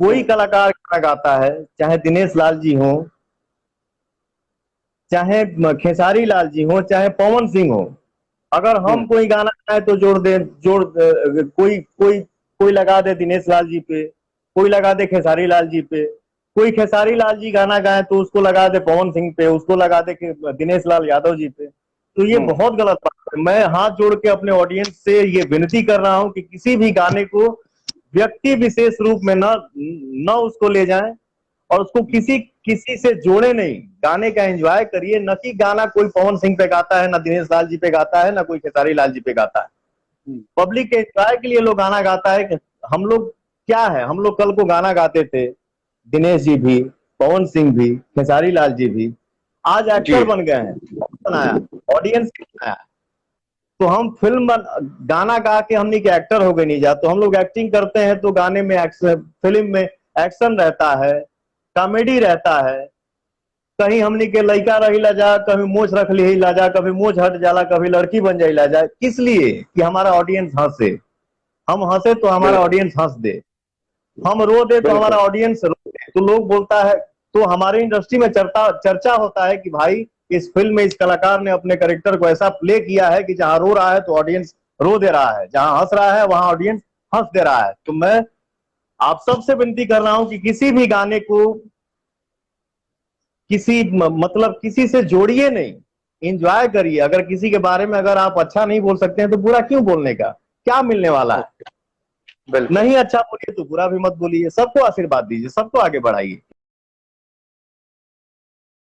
कोई कलाकार गाना गाता है, चाहे दिनेश लाल जी हो, चाहे खेसारी लाल जी हो, चाहे पवन सिंह हो, अगर हम कोई गाना गाए तो कोई कोई कोई लगा दे दिनेश लाल जी पे, कोई लगा दे खेसारी लाल जी पे, कोई खेसारी लाल जी गाना गाए तो उसको लगा दे पवन सिंह पे, उसको लगा दे दिनेश लाल यादव जी पे। तो ये बहुत गलत बात है। मैं हाथ जोड़ के अपने ऑडियंस से ये विनती कर रहा हूं कि किसी भी गाने को व्यक्ति विशेष रूप में न उसको ले जाएं, और उसको किसी किसी से जोड़े नहीं। गाने का एंजॉय करिए, न कि गाना कोई पवन सिंह पे गाता है, ना दिनेश लाल जी पे गाता है, ना कोई खेसारी लाल जी पे गाता है। पब्लिक के एंजॉय के लिए लोग गाना गाता है। हम लोग क्या है, हम लोग कल को गाना गाते थे, दिनेश जी भी, पवन सिंह भी, खेसारी लाल जी भी, आज एक्टर बन गए हैं। बनाया ऑडियंस बनाया, तो हम गाना गा के हमने के एक्टर हो गए नहीं जा, तो हम लोग एक्टिंग करते हैं तो गाने में फिल्म में एक्शन रहता है, कॉमेडी रहता है। कहीं हमने के लड़का रही ला जा, कभी मोछ रख ली ला जा, कभी मोछ हट जाला, कभी लड़की बन जाई ला जा। किस लिए? कि हमारा ऑडियंस हंसे। हम हंसे तो हमारा ऑडियंस हंस दे, हम रो दे तो हमारा ऑडियंस रो दे। तो लोग बोलता है, तो हमारी इंडस्ट्री में चर्चा होता है कि भाई इस फिल्म में इस कलाकार ने अपने कैरेक्टर को ऐसा प्ले किया है कि जहां रो रहा है तो ऑडियंस रो दे रहा है, जहां हंस रहा है वहां ऑडियंस हंस दे रहा है। तो मैं आप सबसे विनती कर रहा हूं कि किसी भी गाने को मतलब किसी से जोड़िए नहीं, एंजॉय करिए। अगर किसी के बारे में अगर आप अच्छा नहीं बोल सकते हैं तो बुरा क्यों बोलने का, क्या मिलने वाला है? नहीं अच्छा बोलिए तो बुरा भी मत बोलिए, सबको आशीर्वाद दीजिए, सबको आगे बढ़ाइए।